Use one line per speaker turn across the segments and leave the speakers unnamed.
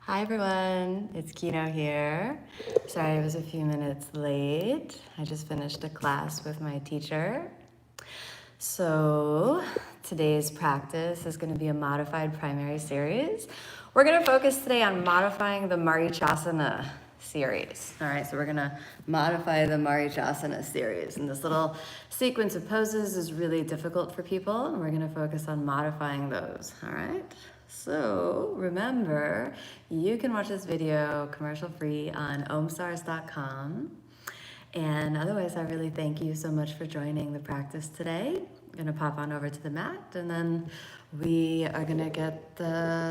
Hi everyone, it's Kino here. Sorry I was a few minutes late. I just finished a class with my teacher. So today's practice is going to be a modified primary series. We're going to focus today on modifying the Marichasana series. All right, so we're going to modify the Marichasana series. And this little sequence of poses is really difficult for people, and we're going to focus on modifying those. All right. So remember, you can watch this video commercial free on omstars.com. And otherwise, I really thank you so much for joining the practice today. I'm gonna pop on over to the mat and then we are gonna get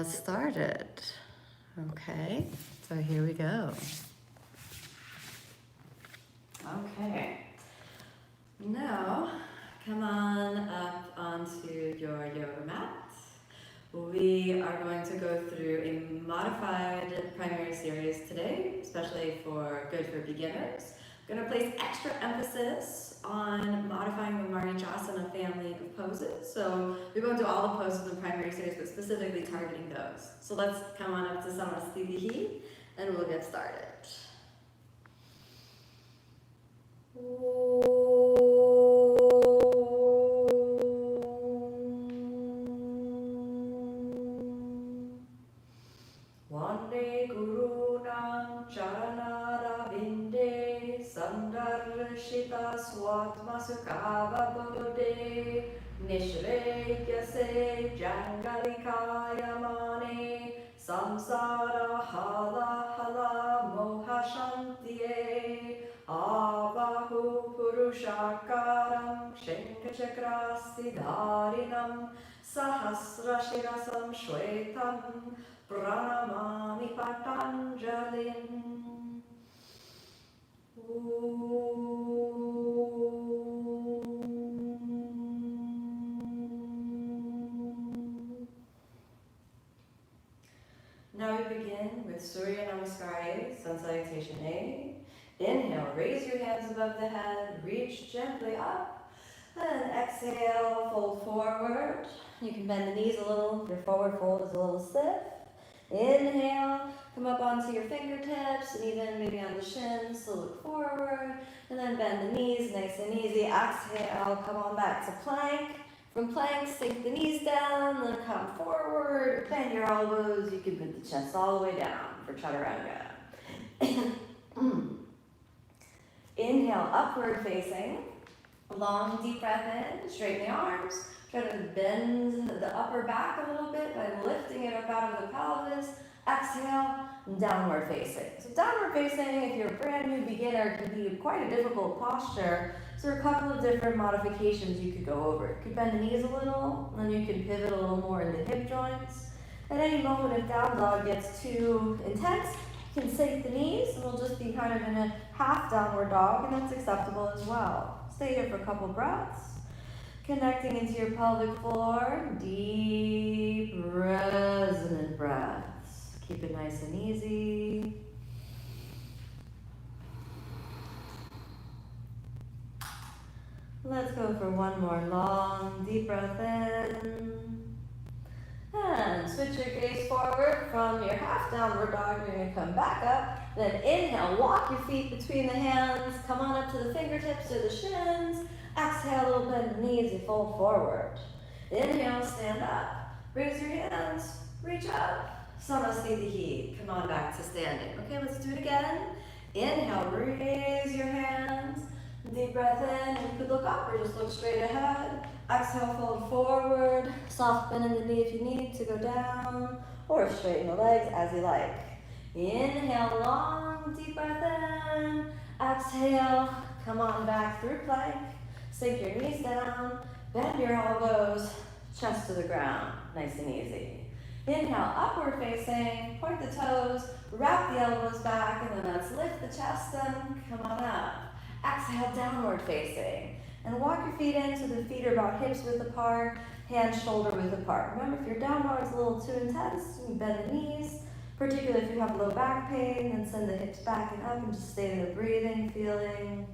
started. Okay, so here we go. Okay, now come on up onto your yoga mat. We are going to go through a modified primary series today, especially good for beginners. I'm going to place extra emphasis on modifying the Marichasana family of poses. So we won't do all the poses in the primary series, but specifically targeting those. So let's come on up to Samasthiti and we'll get started. Vande Gurunam Charanara Vinde Sandarshita Swatmasukava Bodhe Nishrekyase Jangalikaya Mane Samsara Hala Hala Mohashantiye Avahu Purushakaram Shankhachakrasiddharinam Sahasrashirasam Shwetam Pranamami Patanjalim. Now we begin with Surya Namaskar B, Sun Salutation A. Inhale, raise your hands above the head, reach gently up, and exhale, fold forward. You can bend the knees a little if your forward fold is a little stiff. Inhale, come up onto your fingertips and even maybe on the shins, so look forward. And then bend the knees, nice and easy. Exhale, come on back to plank. From plank, sink the knees down, then come forward. Bend your elbows. You can put the chest all the way down for Chaturanga. Inhale, upward facing. Long, deep breath in, straighten the arms. Try to bend the upper back a little bit by lifting it up out of the pelvis. Exhale, downward facing. So downward facing, if you're a brand new beginner, can be quite a difficult posture. So there are a couple of different modifications you could go over. You could bend the knees a little, and then you can pivot a little more in the hip joints. At any moment, if down dog gets too intense, you can sink the knees, and we'll just be kind of in a half downward dog, and that's acceptable as well. Stay here for a couple breaths. Connecting into your pelvic floor, deep, resonant breaths. Keep it nice and easy. Let's go for one more long, deep breath in. And switch your gaze forward from your half downward dog. You're going to come back up. Then inhale, walk your feet between the hands. Come on up to the fingertips or the shins. Exhale, a little bend the knees, you fold forward. Inhale, stand up. Raise your hands, reach up. Samasthiti. Come on back to standing. Okay, let's do it again. Inhale, raise your hands. Deep breath in. You could look up or just look straight ahead. Exhale, fold forward. Soft bend in the knee if you need to go down. Or straighten the legs as you like. Inhale, long, deep breath in. Exhale, come on back through plank. Sink your knees down, bend your elbows, chest to the ground, nice and easy. Inhale, upward facing, point the toes, wrap the elbows back, and then let's lift the chest and come on up. Exhale, downward facing. And walk your feet in so the feet are about hips width apart, hands shoulder width apart. Remember, if your down dog is a little too intense, you bend the knees, particularly if you have low back pain, then send the hips back and up and just stay there breathing, feeling.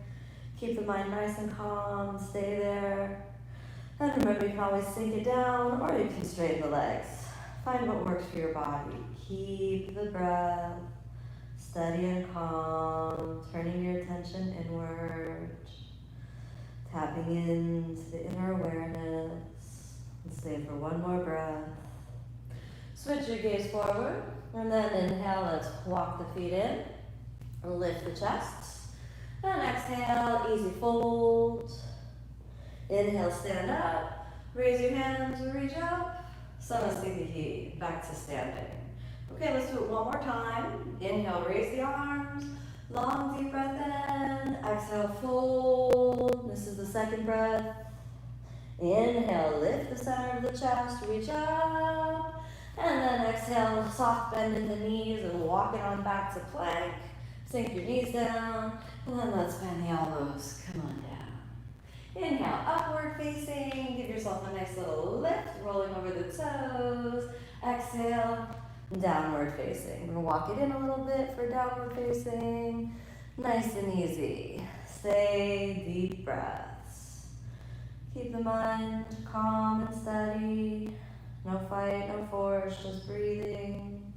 Keep the mind nice and calm, stay there. And remember, you can always sink it down or you can straighten the legs. Find what works for your body. Keep the breath steady and calm, turning your attention inward, tapping into the inner awareness, and stay for one more breath. Switch your gaze forward, and then inhale, let's walk the feet in, lift the chest, and exhale, easy fold. Inhale, stand up, raise your hands, reach up, Samasthiti, back to standing. Okay, let's do it one more time. Inhale, raise the arms, long deep breath in, exhale, fold. This is the second breath. Inhale, lift the center of the chest, reach up, and then exhale, soft bend in the knees and walk it on back to plank. Sink your knees down, and then let's bend the elbows, come on down. Inhale, upward facing, give yourself a nice little lift, rolling over the toes. Exhale, downward facing. We're gonna walk it in a little bit for downward facing. Nice and easy. Stay, deep breaths. Keep the mind calm and steady. No fight, no force, just breathing.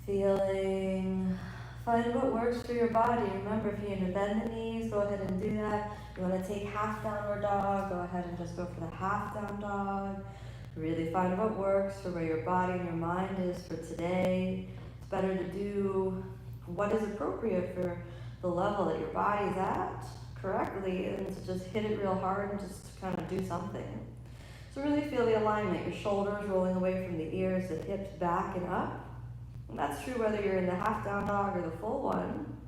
Feeling. Find what works for your body. Remember, if you need to bend the knees, go ahead and do that. If you want to take half downward dog, go ahead and just go for the half down dog. Really find what works for where your body and your mind is for today. It's better to do what is appropriate for the level that your body's at correctly and to just hit it real hard and just kind of do something. So really feel the alignment. Your shoulders rolling away from the ears, the hips back and up. And that's true whether you're in the half down dog or the full one.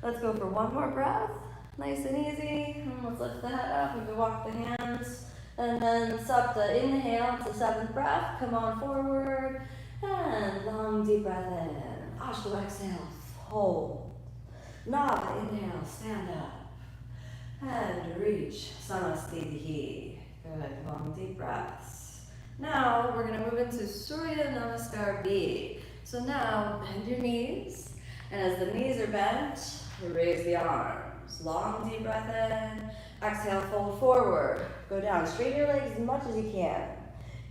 Let's go for one more breath. Nice and easy. And let's lift the head up. We can walk the hands. And then Sapta, inhale to seventh breath. Come on forward. And long deep breath in. Ashta, exhale. Hold. Nava, inhale. Stand up. And reach. Samasthiti. Good. Long deep breaths. Now we're going to move into Surya Namaskar B. So now bend your knees. And as the knees are bent, raise the arms. Long deep breath in. Exhale, fold forward. Go down. Straighten your legs as much as you can.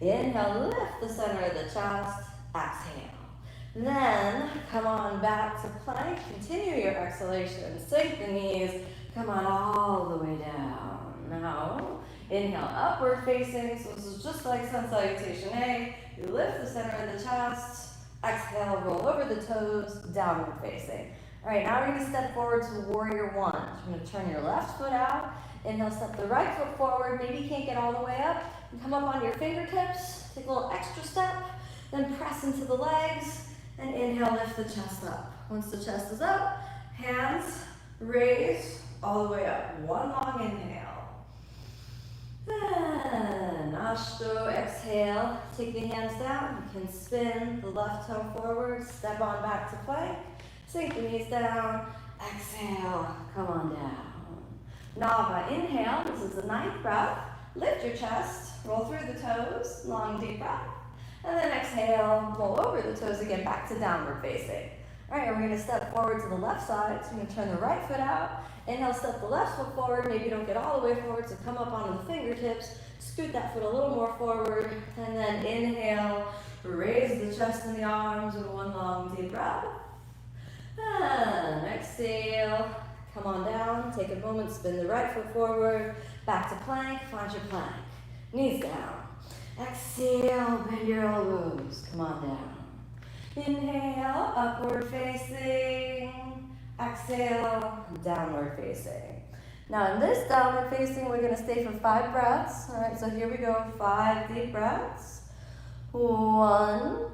Inhale, lift the center of the chest. Exhale. Then come on back to plank. Continue your exhalation. Sink the knees. Come on all the way down. Now, inhale, upward facing. So this is just like sun salutation A. You lift the center of the chest. Exhale, roll over the toes, downward facing. All right, now we're going to step forward to warrior one. So you're going to turn your left foot out. Inhale, step the right foot forward. Maybe you can't get all the way up. And come up on your fingertips. Take a little extra step. Then press into the legs. And inhale, lift the chest up. Once the chest is up, hands raise all the way up. One long inhale. Then Ashto, exhale. Take the hands down. You can spin the left toe forward. Step on back to plank. Sink the knees down. Exhale. Come on down. Nava, inhale. This is the ninth breath. Lift your chest. Roll through the toes. Long deep breath. And then exhale. Roll over the toes again. Back to downward facing. All right, we're going to step forward to the left side. So you're going to turn the right foot out. Inhale, step the left foot forward. Maybe you don't get all the way forward, so come up onto the fingertips. Scoot that foot a little more forward. And then inhale, raise the chest and the arms with one long deep breath. And exhale, come on down. Take a moment, spin the right foot forward. Back to plank, find your plank. Knees down. Exhale, bend your elbows. Come on down. Inhale, upward facing. Exhale, downward facing. Now in this downward facing, we're going to stay for 5 breaths. All right, so here we go. 5 deep breaths. 1,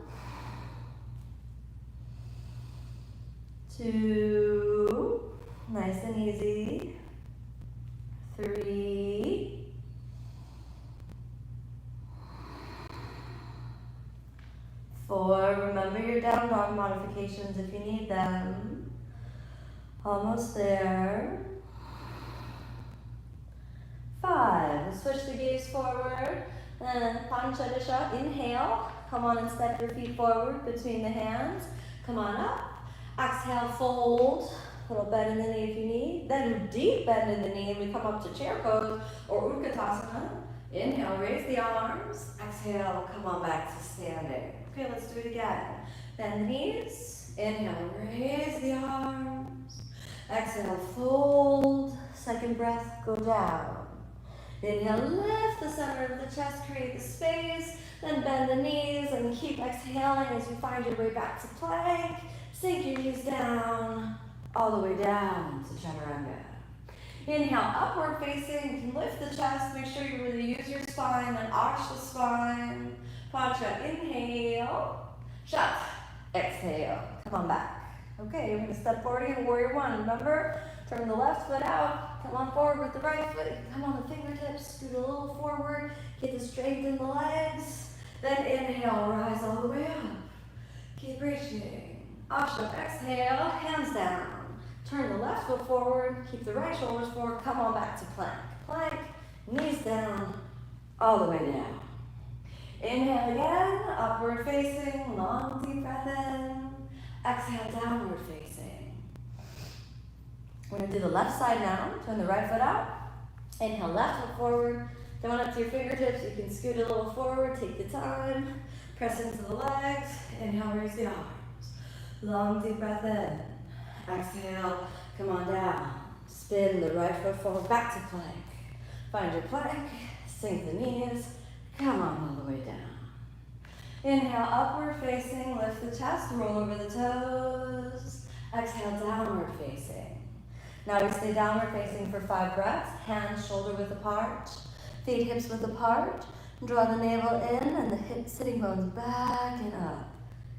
2, nice and easy. 3, 4, remember your down dog modifications if you need them. Almost there. 5, switch the gaze forward. And Panchadasha, inhale. Come on and step your feet forward between the hands. Come on up. Exhale, fold. Little bend in the knee if you need. Then deep bend in the knee and we come up to chair pose or Utkatasana. Inhale, raise the arms. Exhale, come on back to standing. Okay, let's do it again. Bend the knees. Inhale, raise the arms. Exhale, fold. Second breath, go down. Inhale, lift the center of the chest, create the space. Then bend the knees and keep exhaling as you find your way back to plank. Sink your knees down, all the way down to chaturanga. Inhale, upward facing. You can lift the chest. Make sure you really use your spine and arch the spine. Pancha, inhale. Shut. Exhale. Come on back. Okay, you're going to step forward again, warrior one. Remember, turn the left foot out. Come on forward with the right foot. Come on the fingertips. Scoot a little forward. Get the strength in the legs. Then inhale, rise all the way up. Keep reaching. Ashram, exhale, hands down. Turn the left foot forward, keep the right shoulders forward, come on back to plank. Plank, knees down, all the way down. Inhale again, upward facing, long deep breath in. Exhale, downward facing. We're gonna do the left side now. Turn the right foot out. Inhale, left foot forward. Come on up to your fingertips. You can scoot a little forward, take the time. Press into the legs. Inhale, raise the arms. Long deep breath in. Exhale, come on down. Spin the right foot forward, back to plank. Find your plank, sink the knees, come on all the way down. Inhale, upward facing, lift the chest, roll over the toes. Exhale, downward facing. Now we stay downward facing for 5 breaths. Hands shoulder width apart, feet hips width apart. Draw the navel in and the hip sitting bones back and up.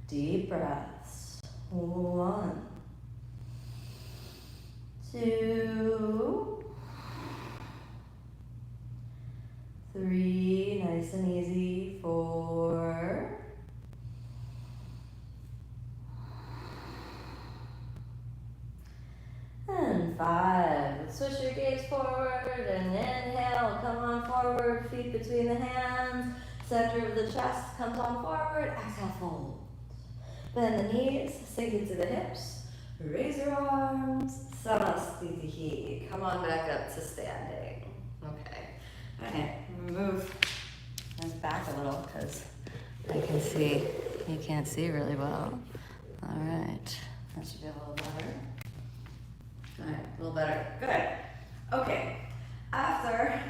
Deep breaths. 1, 2, 3, nice and easy, 4, and 5. Switch your gaze forward and inhale, come on forward, feet between the hands, center of the chest comes on forward, exhale, fold. Bend the knees, sink into the hips, raise your arms, Samastitihi. Come on back up to standing. Okay. Okay, move this back a little because I can see, you can't see really well. All right, that should be a little better. All right, a little better. Good. Okay, after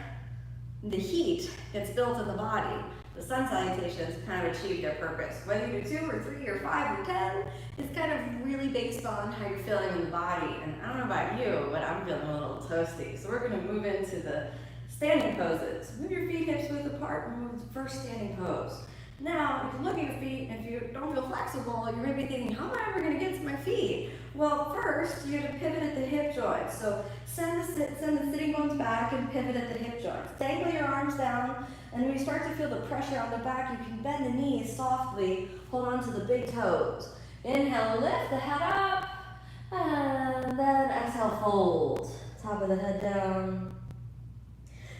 the heat gets built in the body, the sun salutations kind of achieve their purpose. Whether you do 2 or 3 or 5 or 10, it's kind of really based on how you're feeling in the body. And I don't know about you, but I'm feeling a little toasty. So we're going to move into the standing poses. Move your feet hips width apart and move to the first standing pose. Now, if you look at your feet and if you don't feel flexible, you're maybe thinking, how am I ever going to get to my feet? Well, first, you have to pivot at the hip joints. So send the sitting bones back and pivot at the hip joints. Dangle your arms down, and when you start to feel the pressure on the back, you can bend the knees softly, hold on to the big toes. Inhale, lift the head up, and then exhale, fold. Top of the head down.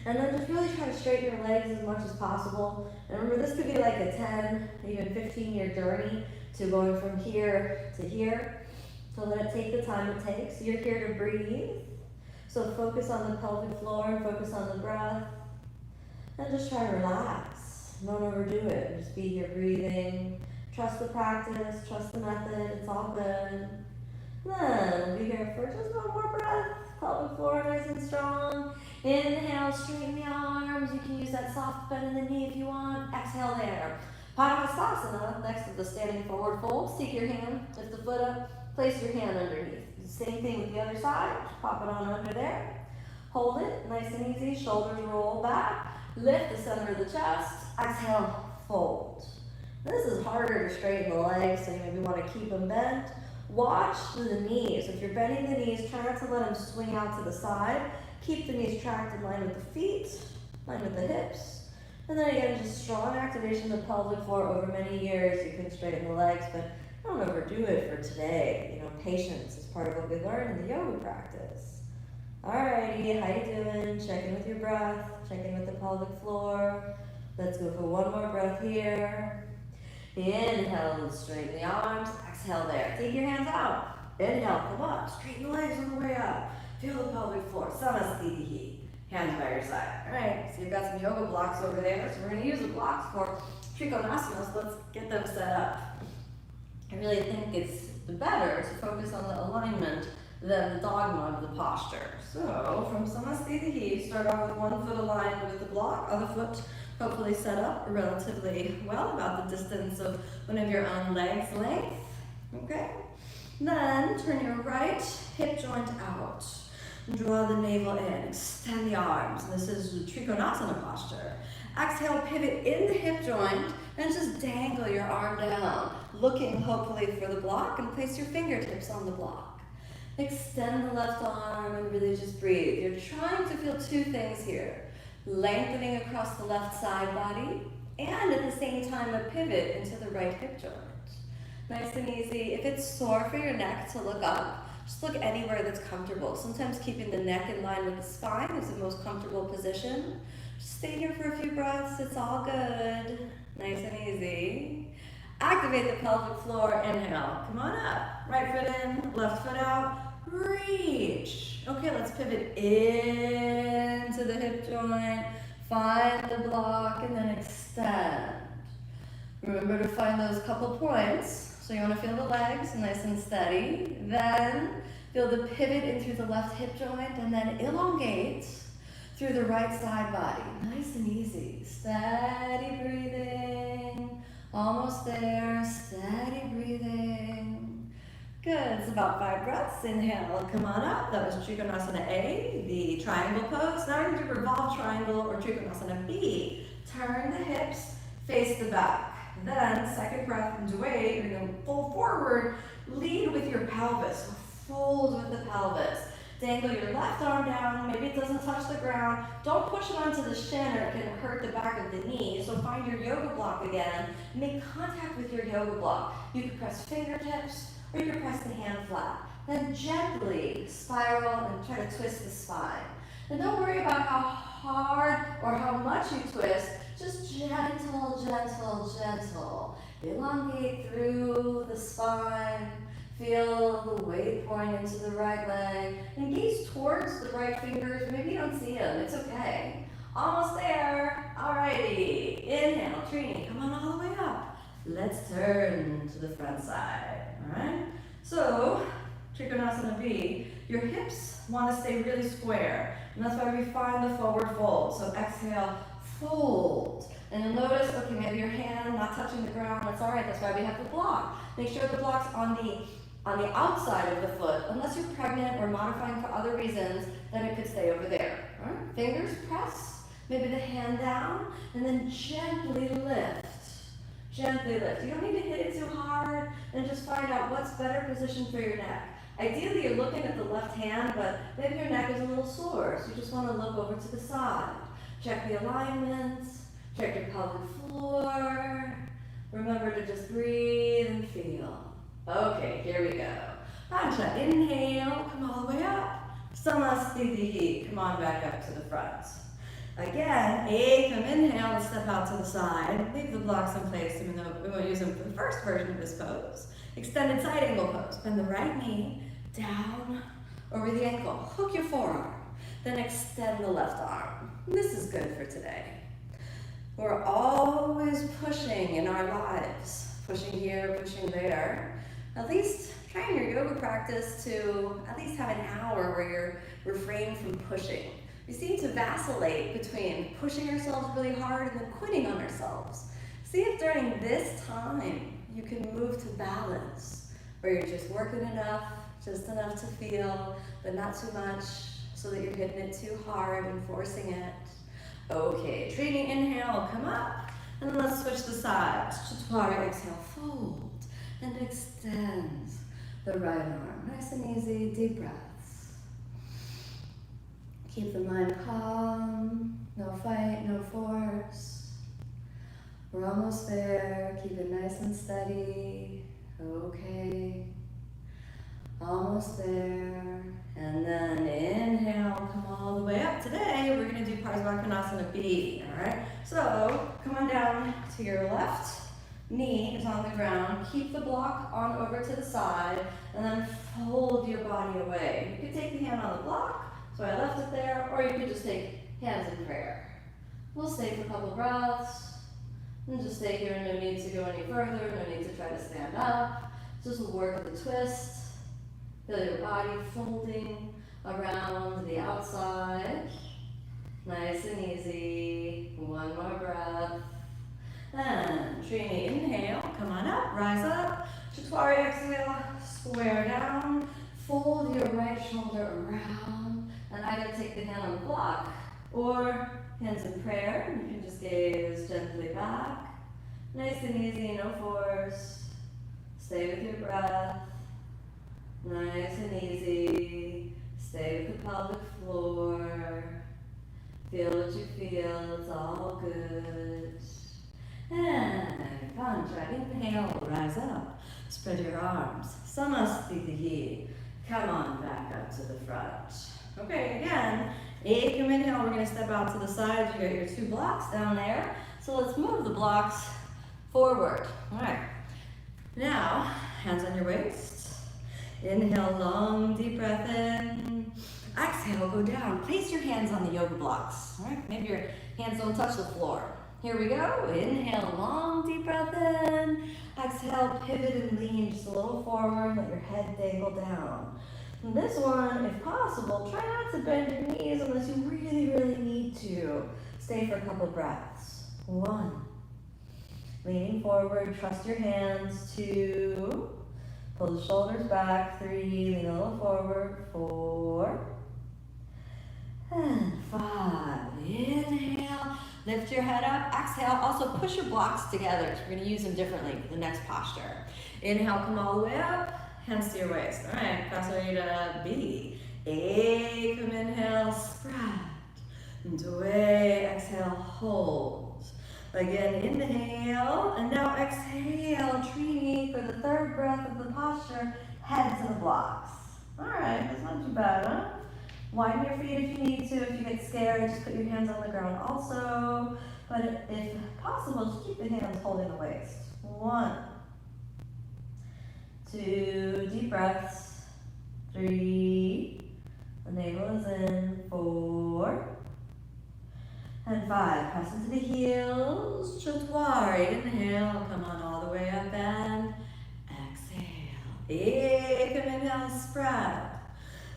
And then just really try to straighten your legs as much as possible. And remember, this could be like a 10, even 15-year journey to going from here to here. So let it take the time it takes. You're here to breathe. So focus on the pelvic floor and focus on the breath. And just try to relax. Don't overdo it. Just be here breathing. Trust the practice, trust the method, it's all good. Then we'll be here for just one more breath. Pelvic floor nice and strong. Inhale, straighten the arms. You can use that soft bend in the knee if you want. Exhale there. Padmasana, next to the standing forward fold. Seek your hand, lift the foot up, place your hand underneath. Same thing with the other side. Just pop it on under there. Hold it, nice and easy. Shoulders roll back. Lift the center of the chest. Exhale, fold. This is harder to straighten the legs, so you maybe want to keep them bent. Watch the knees. If you're bending the knees, try not to let them swing out to the side. Keep the knees tracked in line with the feet, in line with the hips. And then again, just strong activation of the pelvic floor over many years. You can straighten the legs, but don't overdo it for today. You know, patience is part of what we learn in the yoga practice. Alrighty, how you doing? Check in with your breath. Check in with the pelvic floor. Let's go for one more breath here. Inhale, straighten the arms. Exhale there. Take your hands out. Inhale, come up. Straighten the legs on the way up. Feel the pelvic floor. Samastitihi. Hands by your side. All right, so you've got some yoga blocks over there. So we're going to use the blocks for Trikonasana, so let's get them set up. I really think it's better to focus on the alignment than the dogma of the posture. So from Samasthiti, start off with one foot aligned with the block, other foot hopefully set up relatively well, about the distance of one of your own legs' length. Okay? Then turn your right hip joint out. Draw the navel in, extend the arms. This is Trikonasana posture. Exhale, pivot in the hip joint and just dangle your arm down, looking hopefully for the block, and place your fingertips on the block. Extend the left arm and really just breathe. You're trying to feel two things here. Lengthening across the left side body, and at the same time a pivot into the right hip joint. Nice and easy. If it's sore for your neck to look up, just look anywhere that's comfortable. Sometimes keeping the neck in line with the spine is the most comfortable position. Just stay here for a few breaths, it's all good. Nice and easy. Activate the pelvic floor, inhale. Come on up. Right foot in, left foot out. Reach. Okay, let's pivot into the hip joint. Find the block and then extend. Remember to find those couple points. So you want to feel the legs nice and steady. Then feel the pivot in through the left hip joint and then elongate through the right side body. Nice and easy. Steady breathing. Almost there. Steady breathing. Good. It's about 5 breaths. Inhale. Come on up. That was Trikonasana A, the triangle pose. Now we're going to do revolve triangle or Trikonasana B. Turn the hips, face the back. Then, second breath into weight, you're going to pull forward, lead with your pelvis, fold with the pelvis. Dangle your left arm down, maybe it doesn't touch the ground. Don't push it onto the shin or it can hurt the back of the knee. So find your yoga block again, make contact with your yoga block. You can press fingertips or you can press the hand flat. Then gently spiral and try to twist the spine. And don't worry about how hard or how much you twist. Just gentle, gentle, gentle. Elongate through the spine. Feel the weight pouring into the right leg. And gaze towards the right fingers. Maybe you don't see them. It's okay. Almost there. Alrighty. Inhale, Trini. Come on all the way up. Let's turn to the front side. Alright? So, Trikonasana B, your hips want to stay really square. And that's why we find the forward fold. So exhale, fold. And you'll notice, okay, maybe your hand not touching the ground. That's all right. That's why we have the block. Make sure the block's on the outside of the foot. Unless you're pregnant or modifying for other reasons, then it could stay over there. All right? Fingers press. Maybe the hand down. And then gently lift. Gently lift. You don't need to hit it too hard. And just find out what's better positioned for your neck. Ideally, you're looking at the left hand, but maybe your neck is a little sore. So you just want to look over to the side. Check the alignments, check your pelvic floor. Remember to just breathe and feel. Okay, here we go. Pancha, inhale, come all the way up. Samasthiti, come on back up to the front. Again, Ekam, inhale and step out to the side. Leave the blocks in place, even though we won't use them for the first version of this pose. Extended side angle pose. Bend the right knee down over the ankle. Hook your forearm. Then extend the left arm. This is good for today. We're always pushing in our lives. Pushing here, pushing there. At least try in your yoga practice to at least have an hour where you're refrained from pushing. We seem to vacillate between pushing ourselves really hard and then quitting on ourselves. See if during this time you can move to balance, where you're just working enough, just enough to feel, but not too much, so that you're hitting it too hard and forcing it. Okay, Trini, inhale, come up, and then let's switch the sides. Chaturanga, exhale, fold, and extend the right arm. Nice and easy, deep breaths. Keep the mind calm, no fight, no force. We're almost there, keep it nice and steady. Okay, almost there. And then inhale, come all the way up. Today, we're gonna do Parsvakonasana B, all right? So, come on down to your left knee is on the ground. Keep the block on over to the side, and then fold your body away. You can take the hand on the block, So I left it there, or you could just take hands in prayer. We'll stay for a couple breaths, and just stay here. No need to go any further, no need to try to stand up. Just work the twist. Feel your body folding around the outside. Nice and easy. One more breath. And Trini, inhale, come on up, rise up. Chatwari, exhale, square down. Fold your right shoulder around. And either take the hand on the block or hands in prayer. You can just gaze gently back. Nice and easy, no force. Stay with your breath. Nice and easy. Stay with the pelvic floor. Feel what you feel, it's all good. And Pancha, inhale, rise up. Spread your arms. Samasthiti. Come on back up to the front. Okay, again, Ekam inhale, we're going to step out to the sides. You got your two blocks down there. So let's move the blocks forward. All right. Now, hands on your waist. Inhale, long, deep breath in. Exhale, go down. Place your hands on the yoga blocks. All right, maybe your hands don't touch the floor. Here we go. Inhale, long, deep breath in. Exhale, pivot and lean just a little forward. Let your head dangle down. And this one, if possible, try not to bend your knees unless you really, really need to. Stay for a couple breaths. 1. Leaning forward, trust your hands. 2. Pull the shoulders back. 3. Lean a little forward. 4. And 5. Inhale. Lift your head up. Exhale. Also push your blocks together. We're going to use them differently for the next posture. Inhale, come all the way up. Hands to your waist. All right. Kasarita B. Ekam inhale. Spread. And away. Exhale. Hold. Again, inhale. And now exhale. Trini for the third breath of the posture. Head to the blocks. All right. That's not too bad, huh? Widen your feet if you need to. If you get scared, just put your hands on the ground also. But if possible, just keep the hands holding the waist. 1. 2. Deep breaths. 3. The navel is in. 4. And 5. Press into the heels. Chatwari. Inhale. Come on all the way up and exhale. Ekam inhale. Spread.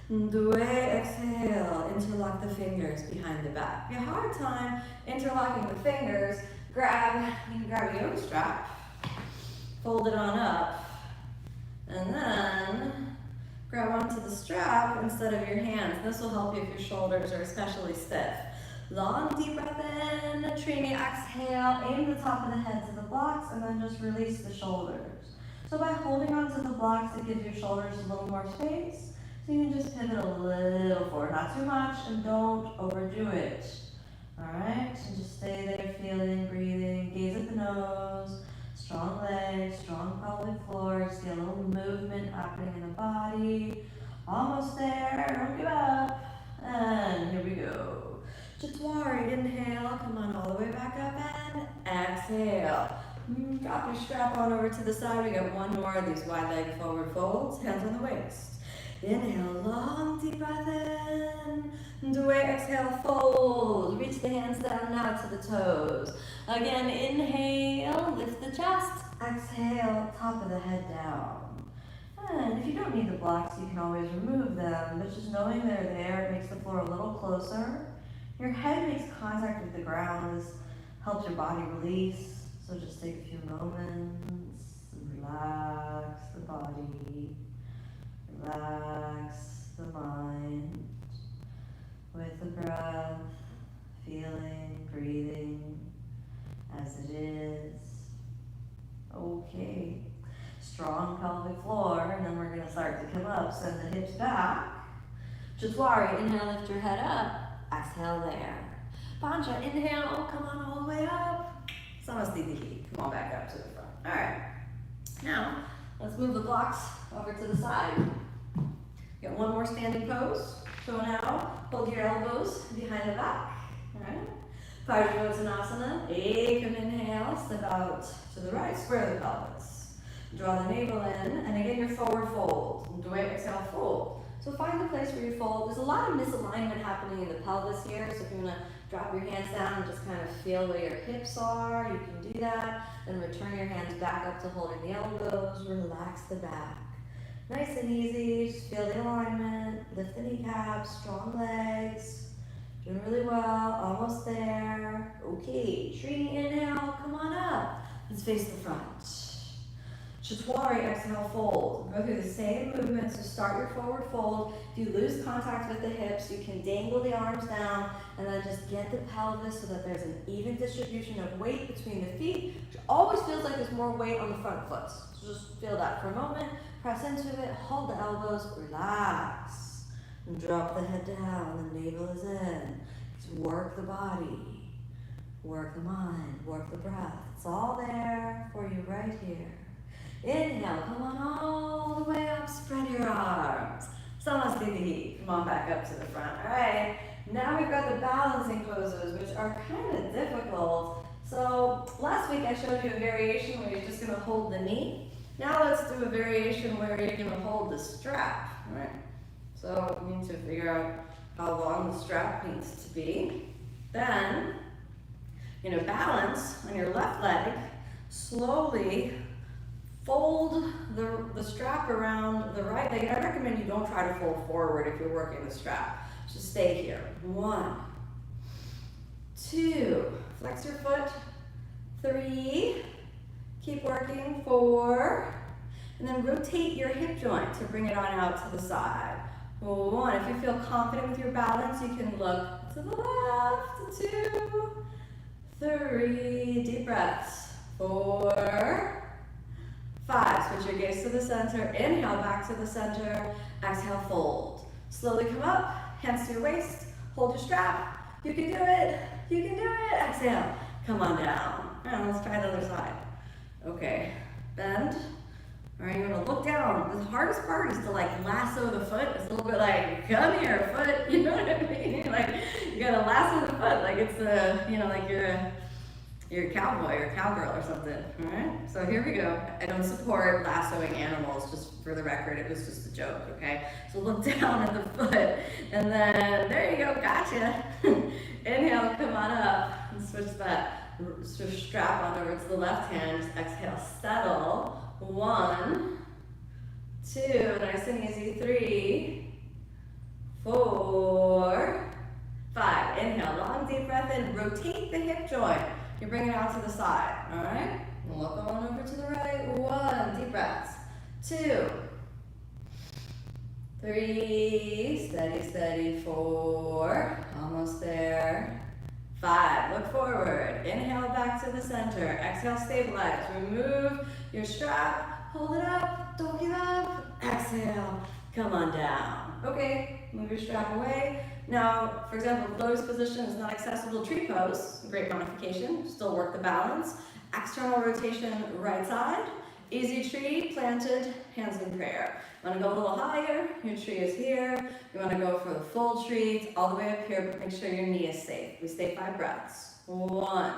Due, exhale, interlock the fingers behind the back. If you have a hard time interlocking the fingers, you can grab a yoga strap, fold it on up, and then grab onto the strap instead of your hands. This will help you if your shoulders are especially stiff. Long, deep breath in, Trini, exhale, aim the top of the head to the blocks, and then just release the shoulders. So by holding onto the blocks, it gives your shoulders a little more space. So you can just pivot a little forward, not too much, and don't overdo it. All right, and just stay there, feeling, breathing, gaze at the nose, strong legs, strong pelvic floor, just get a little movement happening in the body. Almost there, don't give up. And here we go. Chatwari, inhale, come on all the way back up and exhale. Drop your strap on over to the side. We got one more of these wide leg forward folds, hands on the waist. Inhale, long, deep breath in. And away, exhale, fold. Reach the hands down now to the toes. Again, inhale, lift the chest. Exhale, top of the head down. And if you don't need the blocks, you can always remove them. But just knowing they're there, it makes the floor a little closer. Your head makes contact with the ground. This helps your body release. So just take a few moments and relax the body. Relax the mind with the breath, feeling, breathing as it is. Okay. Strong pelvic floor, and then we're going to start to come up. Send the hips back. Chatwari, inhale, lift your head up. Exhale there. Pancha, inhale, come on all the way up. Samasthiti, come on back up to the front. All right. Now, let's move the blocks over to the side. Got one more standing pose. So now, hold your elbows behind the back. All right. Marichasana. Ekam inhale, step out to the right, square the pelvis. Draw the navel in, and again your forward fold. Due, exhale, fold. So find the place where you fold. There's a lot of misalignment happening in the pelvis here, so if you want to drop your hands down and just kind of feel where your hips are, you can do that. Then return your hands back up to holding the elbows, relax the back. Nice and easy, just feel the alignment, lift the kneecaps, strong legs. Doing really well, almost there. Okay, tree inhale, come on up. Let's face the front. Chaturanga, exhale, fold. Go through the same movement, so start your forward fold. If you lose contact with the hips, you can dangle the arms down and then just get the pelvis so that there's an even distribution of weight between the feet, which always feels like there's more weight on the front foot. So just feel that for a moment. Press into it, hold the elbows, relax. And drop the head down, the navel is in. Just work the body, work the mind, work the breath. It's all there for you right here. Inhale, come on all the way up, spread your arms. Samasthiti, come on back up to the front. All right, now we've got the balancing poses, which are kind of difficult. So last week I showed you a variation where you're just gonna hold the knee. Now let's do a variation where you're gonna hold the strap, all right? So you need to figure out how long the strap needs to be. Then, you're gonna balance on your left leg, slowly fold the strap around the right leg. I recommend you don't try to fold forward if you're working the strap. Just stay here. 1, 2, flex your foot. 3, keep working. 4, and then rotate your hip joint to bring it on out to the side. 1, if you feel confident with your balance, you can look to the left. 2, 3, deep breaths. 4, 5, switch your gaze to the center, inhale back to the center, exhale, fold. Slowly come up, hands to your waist, hold your strap, you can do it, you can do it, exhale, come on down. And let's try the other side. Okay, bend, all right, you're gonna look down. The hardest part is to like lasso the foot. It's a little bit like, come here, foot, you know what I mean? Like, you gotta lasso the foot, like it's like you're a cowboy or a cowgirl or something, all right? So here we go. I don't support lassoing animals, just for the record, it was just a joke, okay? So look down at the foot, and then, there you go, gotcha. Inhale, come on up, and switch that strap on over to the left hand, just exhale, settle. 1, 2, nice and easy, 3, 4, 5. Inhale, long deep breath in, rotate the hip joint. You bring it out to the side, all right? And look on over to the right. 1, deep breaths. 2, 3, steady, steady. 4, almost there. 5, look forward. Inhale back to the center. Exhale, stabilize. Remove your strap. Hold it up. Don't give up. Exhale. Come on down. Okay, move your strap away. Now, for example, lotus position is not accessible, tree pose, great modification, still work the balance. External rotation, right side. Easy tree, planted, hands in prayer. You want to go a little higher, your tree is here. You want to go for the full tree, it's all the way up here, but make sure your knee is safe. We stay 5 breaths. 1,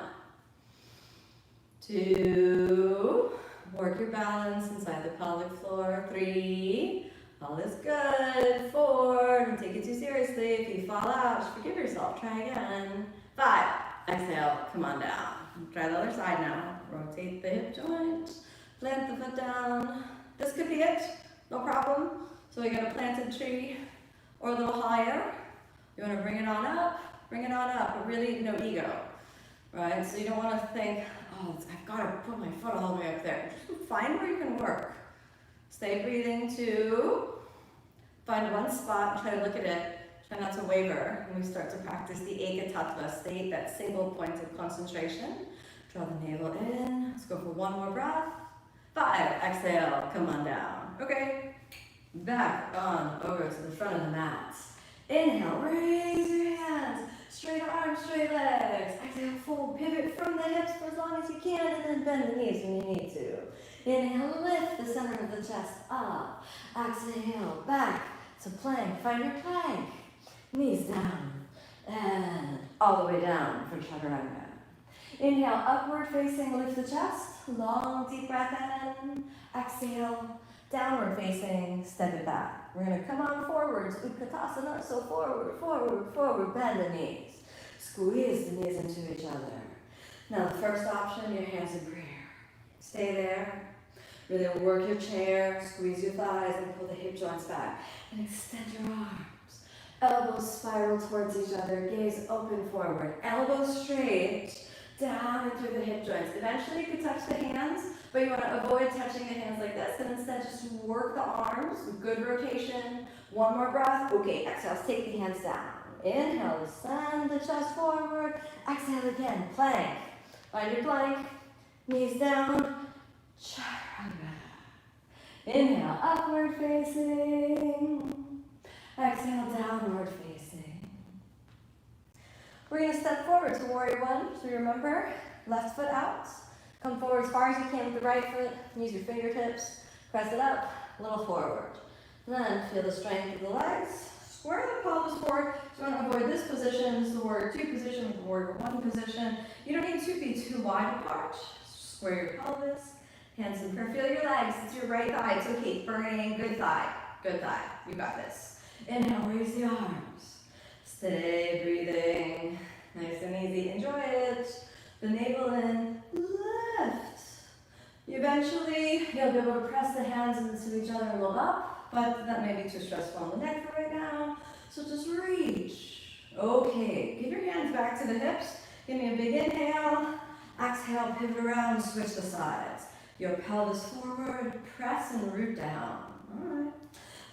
2, work your balance inside the pelvic floor. 3, all is good. 4, don't take it too seriously. If you fall out, just forgive yourself. Try again. 5, exhale, come on down. Try the other side now. Rotate the hip joint, plant the foot down. This could be it, no problem. So we got a planted tree or a little higher. You want to bring it on up, but really no ego, right? So you don't want to think, oh, I've got to put my foot all the way up there. Just find where you can work. Stay breathing. 2, find one spot and try to look at it. Try not to waver when we start to practice the Ekatattva state, that single point of concentration. Draw the navel in. Let's go for 1 more breath. 5, exhale, come on down. Okay, back on over to the front of the mat. Inhale, raise your hands. Straight arms, straight legs. Exhale, fold, pivot from the hips for as long as you can, and then bend the knees when you need to. Inhale, lift the center of the chest up. Exhale, back to plank. Find your plank. Knees down, and all the way down for Chaturanga. Inhale, upward facing, lift the chest. Long, deep breath in. Exhale, downward facing, step it back. We're gonna come on forwards, Utkatasana, so forward, forward, forward, bend the knees. Squeeze the knees into each other. Now the first option, your hands in prayer. Stay there. Really work your chair, squeeze your thighs, and pull the hip joints back. And extend your arms. Elbows spiral towards each other, gaze open forward. Elbows straight, down and through the hip joints. Eventually you can touch the hands, but you want to avoid touching the hands like this, and instead just work the arms, good rotation. One more breath. Okay, exhale, take the hands down. Inhale, send the chest forward. Exhale again, plank. Find your plank, knees down, chaturanga. Inhale, upward facing. Exhale, downward facing. We're going to step forward to warrior one. So remember, left foot out. Come forward as far as you can with the right foot. Use your fingertips. Press it up, a little forward. Then feel the strength of the legs. Square the pelvis forward. So you want to avoid this position. This is the warrior two position, the warrior one position. You don't need to be too wide apart. Square your pelvis. Hands in prayer. Feel your legs. It's your right thigh. It's okay. Burning. Good thigh. Good thigh. You got this. Inhale. Raise the arms. Stay breathing. Nice and easy. Enjoy it. The navel in. Lift. Eventually, you'll be able to press the hands into each other and look up, but that may be too stressful on the neck for right now. So just reach. Okay. Give your hands back to the hips. Give me a big inhale. Exhale, pivot around, switch the sides. Your pelvis forward, press and root down. All right.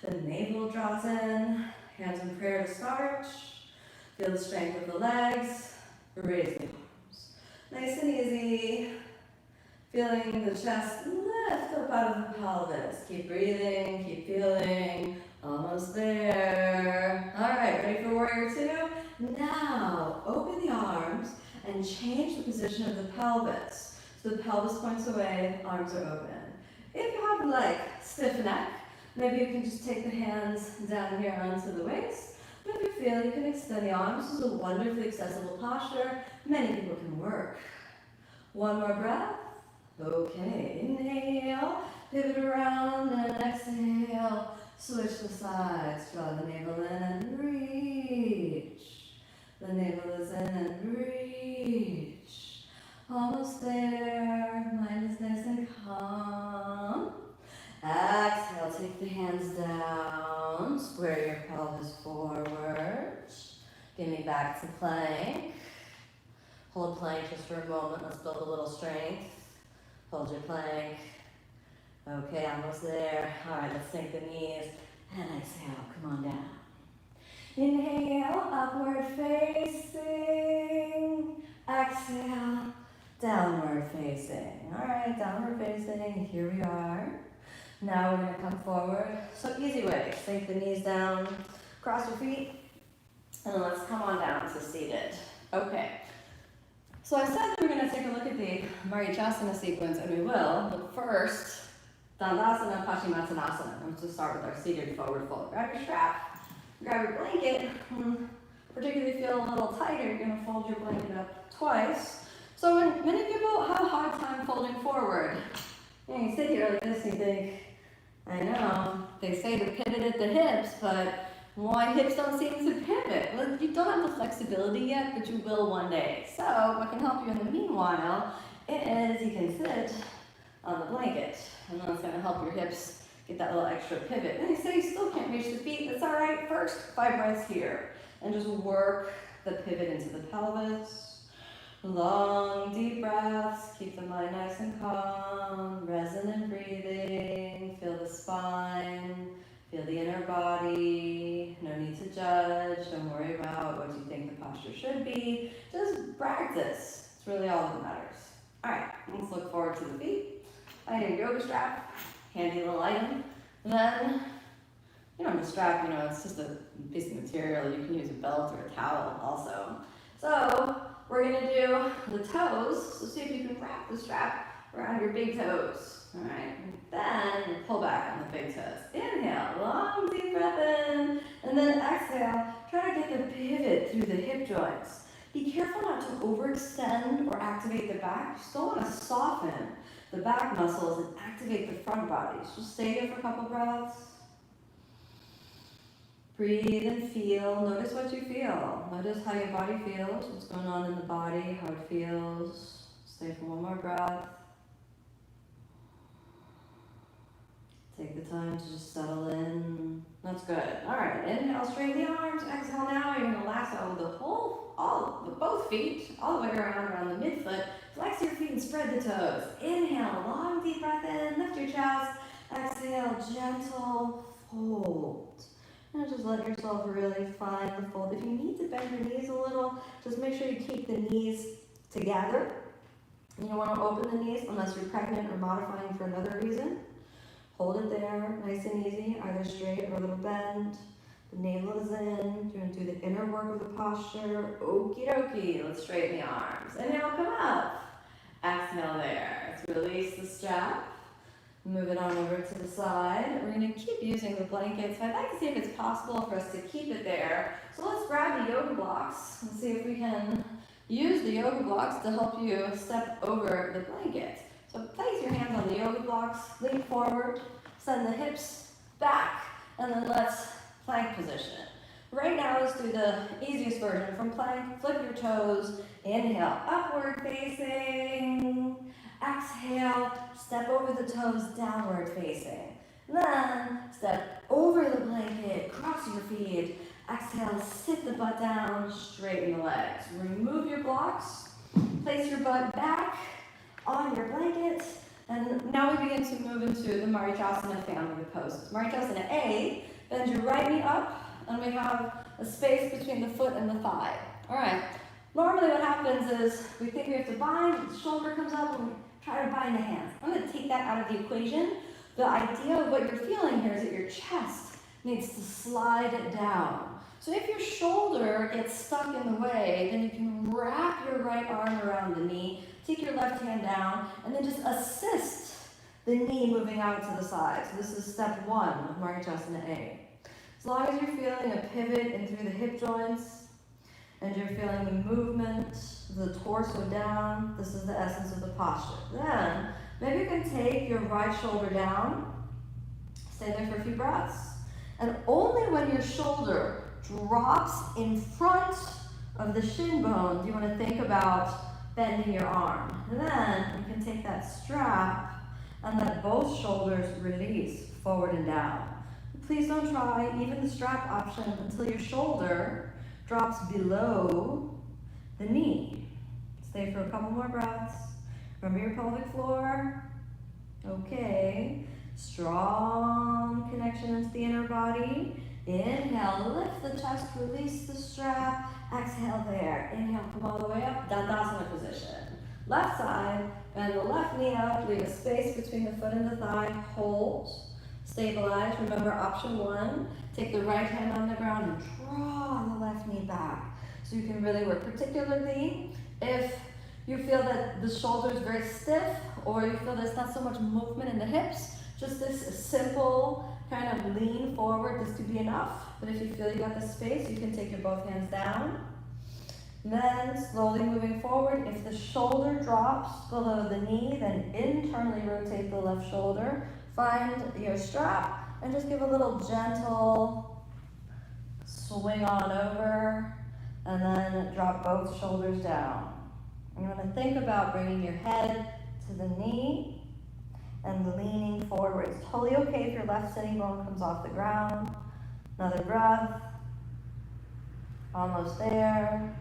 The navel draws in, hands in prayer to start. Feel the strength of the legs, raise the arms. Nice and easy. Feeling the chest lift up out of the pelvis. Keep breathing, keep feeling. Almost there. All right, ready for warrior two? Now, open the arms and change the position of the pelvis. So the pelvis points away, arms are open. If you have like stiff neck, maybe you can just take the hands down here onto the waist. But if you feel, you can extend the arms. This is a wonderfully accessible posture. Many people can work. One more breath. Okay, inhale, pivot around, and exhale. Switch the sides. Draw the navel in and reach. The navel is in and reach. Almost there. Mind is nice and calm. Exhale, take the hands down. Square your pelvis forward. Give me back to plank. Hold plank just for a moment. Let's build a little strength. Hold your plank. Okay, almost there. All right, let's sink the knees. And exhale, come on down. Inhale, upward facing. Exhale, downward facing. All right, downward facing. Here we are. Now we're going to come forward. So easy way. Sink the knees down, cross your feet, and then let's come on down to seated. Okay. So I said we were going to take a look at the Marichasana sequence, and we will. But first, Dandasana, Paschimottanasana. Let's just start with our seated forward fold. Grab your strap, grab your blanket. Particularly if you feel a little tighter, you're going to fold your blanket up twice. So when many people have a hard time folding forward, you sit here like this and you think, I know, they say to pivot at the hips, but why hips don't seem to pivot? Well, you don't have the flexibility yet, but you will one day. So what can help you in the meanwhile is you can sit on the blanket, and that's going to help your hips get that little extra pivot. And they say you still can't reach the feet. That's all right. First, 5 breaths here, and just work the pivot into the pelvis. Long, deep breaths. Keep the mind nice and calm. Resonant breathing. Feel the spine. Feel the inner body. No need to judge. Don't worry about what you think the posture should be. Just practice. It's really all that matters. All right, let's look forward to the feet. I need a yoga strap. Handy little item. And then, the strap, it's just a piece of material. You can use a belt or a towel also. So we're going to do the toes. So see if you can wrap the strap around your big toes. All right. Then pull back on the big toes. Inhale, long deep breath in, and then exhale. Try to get the pivot through the hip joints. Be careful not to overextend or activate the back. You still want to soften the back muscles and activate the front body. So just stay here for a couple breaths. Breathe and feel. Notice what you feel. Notice how your body feels, what's going on in the body, how it feels. Stay for one more breath. Take the time to just settle in. That's good. All right, inhale, straighten the arms. Exhale now. You're gonna lasso both feet all the way around the midfoot. Flex your feet and spread the toes. Inhale, long deep breath in. Lift your chest. Exhale, gentle fold. And just let yourself really find the fold. If you need to bend your knees a little, just make sure you keep the knees together. You don't want to open the knees unless you're pregnant or modifying for another reason. Hold it there, nice and easy, either straight or a little bend. The navel is in. You're going to do the inner work of the posture. Okie dokie. Let's straighten the arms. Inhale, come up. Exhale there. Let's release the strap. Move it on over to the side. We're going to keep using the blankets. I'd like to see if it's possible for us to keep it there. So let's grab the yoga blocks and see if we can use the yoga blocks to help you step over the blanket. So place your hands on the yoga blocks, lean forward, send the hips back, and then let's plank position. Right now, let's do the easiest version. From plank, flip your toes, inhale, upward facing. Exhale, step over the toes, downward facing. Then, step over the blanket, cross your feet. Exhale, sit the butt down, straighten the legs. Remove your blocks, place your butt back on your blanket, and now we begin to move into the Marichasana family of poses. Marichasana A, bend your right knee up, and we have a space between the foot and the thigh. All right, normally what happens is we think we have to bind, the shoulder comes up, and we try to bind the hands. I'm going to take that out of the equation. The idea of what you're feeling here is that your chest needs to slide down. So if your shoulder gets stuck in the way, then you can wrap your right arm around the knee, take your left hand down, and then just assist the knee moving out to the side. So this is step one of Marichasana A. As long as you're feeling a pivot in through the hip joints, and you're feeling the movement, the torso down, this is the essence of the posture. Then, maybe you can take your right shoulder down, stay there for a few breaths, and only when your shoulder drops in front of the shin bone do you want to think about bending your arm. And then you can take that strap and let both shoulders release forward and down. Please don't try even the strap option until your shoulder drops below the knee. Stay for a couple more breaths. Remember your pelvic floor. Okay. Strong connection into the inner body. Inhale, lift the chest, release the strap. Exhale there. Inhale, come all the way up, Dandasana position. Left side, bend the left knee up, leave a space between the foot and the thigh, hold, stabilize. Remember option one, take the right hand on the ground and draw the left knee back. So you can really work, particularly if you feel that the shoulder is very stiff or you feel there's not so much movement in the hips, just this simple kind of lean forward, this could be enough. But if you feel you got the space, you can take your both hands down. Then slowly moving forward, if the shoulder drops below the knee, then internally rotate the left shoulder. Find your strap and just give a little gentle swing on over and then drop both shoulders down. You want to think about bringing your head to the knee and leaning forward. It's totally okay if your left sitting bone comes off the ground. Another breath. Almost there.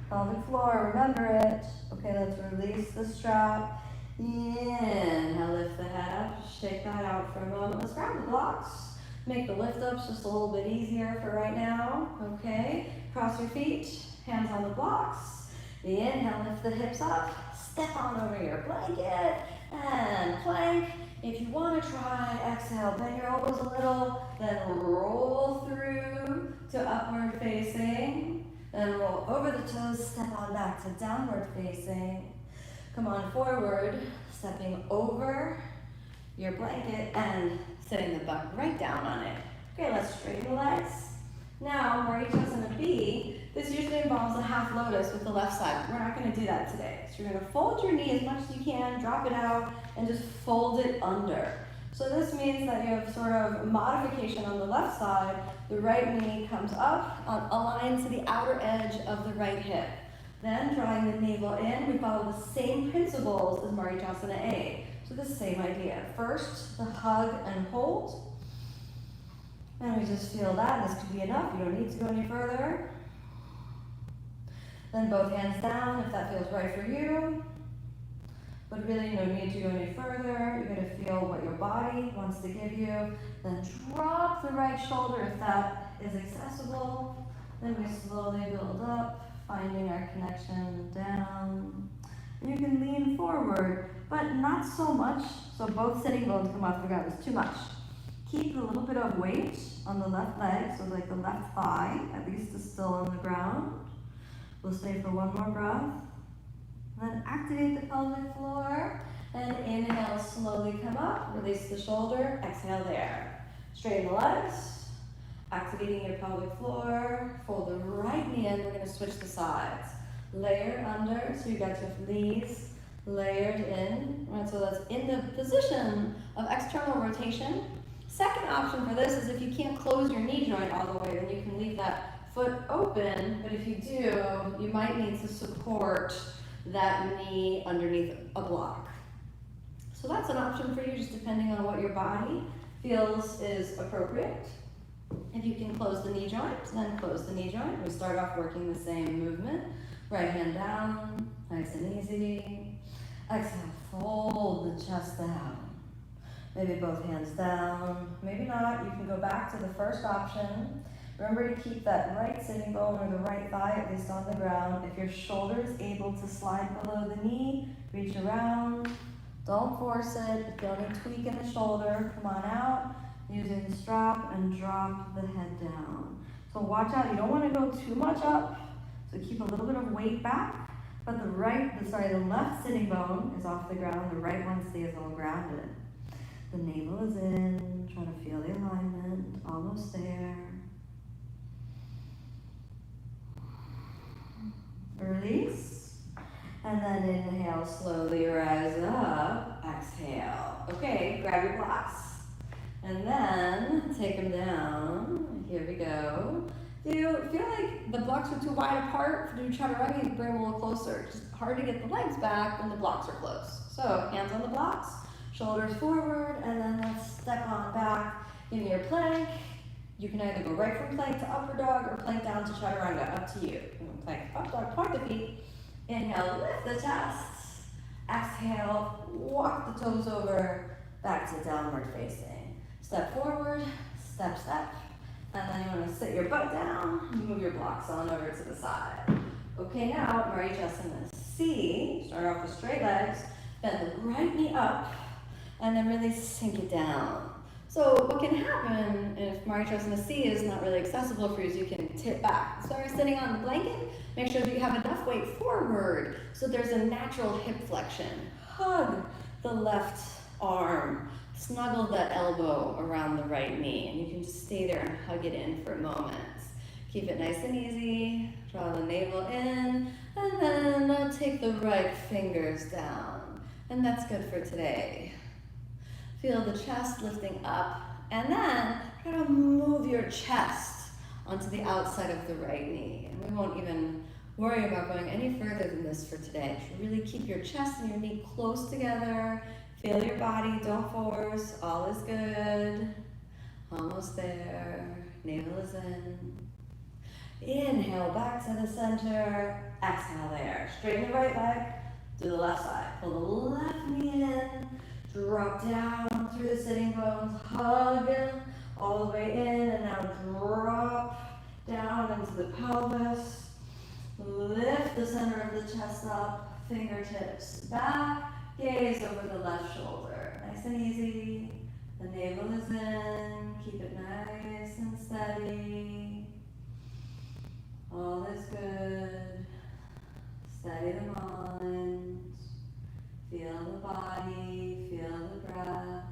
Pelvic floor, remember it. Okay, let's release the strap. Inhale, lift the head up. Shake that out for a moment. Let's grab the blocks. Make the lift ups just a little bit easier for right now. Okay, cross your feet, hands on the blocks. Inhale, lift the hips up. Step on over your blanket and plank. If you want to try, exhale, bend your elbows a little, then roll through to upward facing, then roll over the toes, step on back to downward facing. Come on forward, stepping over your blanket and setting the butt right down on it. Okay, let's straighten the legs. Now, Marichasana B, this usually involves a half lotus with the left side. We're not going to do that today. So you're going to fold your knee as much as you can, drop it out, and just fold it under. So this means that you have sort of modification on the left side. The right knee comes up, aligned to the outer edge of the right hip. Then drawing the navel in, we follow the same principles as Marichasana A. So the same idea. First, the hug and hold. And we just feel that. This could be enough. You don't need to go any further. Then both hands down if that feels right for you. But really no need to go any further. You're going to feel what your body wants to give you. Then drop the right shoulder if that is accessible. Then we slowly build up, finding our connection down. And you can lean forward, but not so much. So both sitting bones come off the ground. It's too much. Keep a little bit of weight on the left leg, so like the left thigh, at least is still on the ground. We'll stay for one more breath. Then activate the pelvic floor, and inhale, slowly come up, release the shoulder, exhale there. Straighten the legs, activating your pelvic floor, fold the right knee in, we're gonna switch the sides. Layer under, so you got your knees layered in, right? So that's in the position of external rotation. Second option for this is if you can't close your knee joint all the way, then you can leave that foot open, but if you do, you might need to support that knee underneath a block. So that's an option for you, just depending on what your body feels is appropriate. If you can close the knee joint, then close the knee joint. We start off working the same movement. Right hand down, nice and easy. Exhale, fold the chest down. Maybe both hands down, maybe not. You can go back to the first option. Remember to keep that right sitting bone or the right thigh at least on the ground. If your shoulder is able to slide below the knee, reach around. Don't force it. If you feel any tweak in the shoulder, come on out. Using the strap and drop the head down. So watch out, you don't want to go too much up. So keep a little bit of weight back. But the left sitting bone is off the ground. The right one stays all grounded. The navel is in, try to feel the alignment, almost there. Release, and then inhale, slowly rise up, exhale. Okay, grab your blocks, and then take them down. Here we go. Do you feel like the blocks are too wide apart? Do chaturanga, you bring them a little closer. It's just hard to get the legs back when the blocks are close. So hands on the blocks. Shoulders forward, and then let's step on back in your plank. You can either go right from plank to upward dog or plank down to chaturanga, up to you. Plank, up dog, point the feet. Inhale, lift the chest. Exhale, walk the toes over, back to downward facing. Step forward, step, step. And then you want to sit your butt down, move your blocks on over to the side. Okay, now Marichasana C. Start off with straight legs, bend the right knee up, and then really sink it down. So what can happen if Marichasana C is not really accessible for you is you can tip back. So you're sitting on the blanket, make sure that you have enough weight forward so there's a natural hip flexion. Hug the left arm, snuggle that elbow around the right knee, and you can just stay there and hug it in for a moment. Keep it nice and easy, draw the navel in, and then take the right fingers down. And that's good for today. Feel the chest lifting up, and then try to move your chest onto the outside of the right knee. And we won't even worry about going any further than this for today. Really keep your chest and your knee close together. Feel your body, don't force, all is good. Almost there, navel is in. Inhale back to the center, exhale there. Straighten the right leg, do the left side. Pull the left knee in, drop down through the sitting bones, hug all the way in, and now drop down into the pelvis. Lift the center of the chest up, fingertips back, gaze over the left shoulder. Nice and easy. The navel is in, keep it nice and steady. All is good. Steady the mind. Feel the body, feel the breath.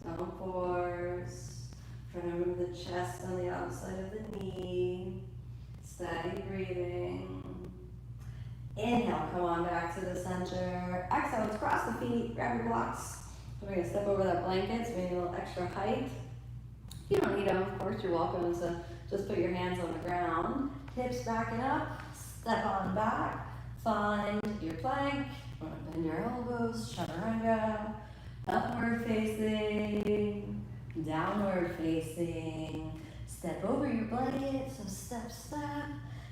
Don't force. Remember the chest on the outside of the knee. Steady breathing. Inhale, come on back to the center. Exhale, let's cross the feet, grab your blocks. We're gonna step over that blanket, so we need a little extra height. If you don't need them, of course, you're welcome to just put your hands on the ground. Hips backing up, step on back. Find your plank, bend your elbows, chaturanga. Upward facing, downward facing. Step over your blanket, so step, step.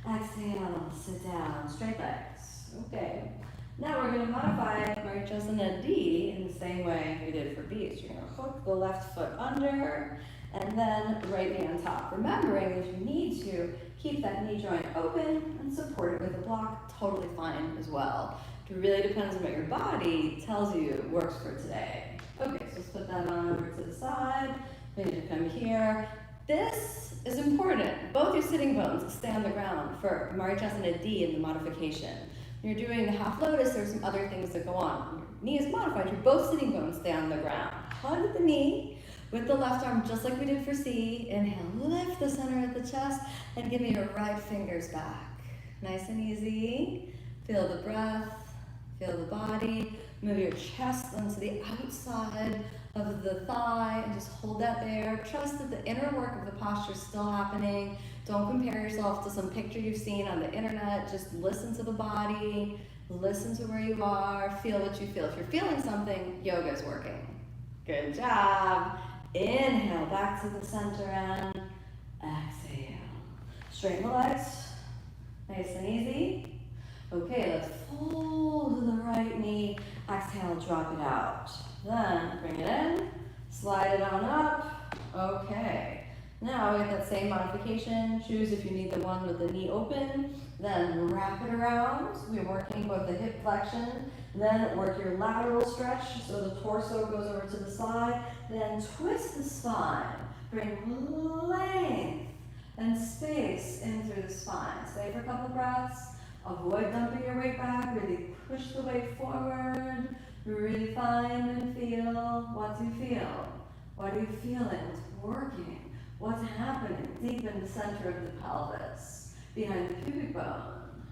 Exhale, sit down, straight legs. Okay. Now we're going to modify Marichasana D in the same way we did for B. So you're going to hook the left foot under and then right knee on top. Remembering if you need to, keep that knee joint open and support it with a block, totally fine as well. It really depends on what your body tells you works for today. Okay, so let's put that on over to the side. We need to come here. This is important. Both your sitting bones stay on the ground for Marichasana D in the modification. When you're doing the half lotus, there's some other things that go on. When your knee is modified, your both sitting bones stay on the ground. Hug the knee with the left arm, just like we did for C. Inhale, lift the center of the chest, and give me your right fingers back. Nice and easy. Feel the breath. Feel the body, move your chest onto the outside of the thigh and just hold that there. Trust that the inner work of the posture is still happening. Don't compare yourself to some picture you've seen on the internet. Just listen to the body, listen to where you are, feel what you feel. If you're feeling something, yoga is working. Good job. Inhale, back to the center and exhale. Straighten the legs, nice and easy. Okay, let's fold the right knee. Exhale, drop it out. Then bring it in, slide it on up. Okay. Now we have that same modification. Choose if you need the one with the knee open. Then wrap it around. We're working both the hip flexion. Then work your lateral stretch so the torso goes over to the side. Then twist the spine. Bring length and space in through the spine. Stay for a couple breaths. Avoid dumping your weight back, really push the weight forward, really find and feel. What do you feel? What are you feeling? What's working? What's happening deep in the center of the pelvis, behind the pubic bone?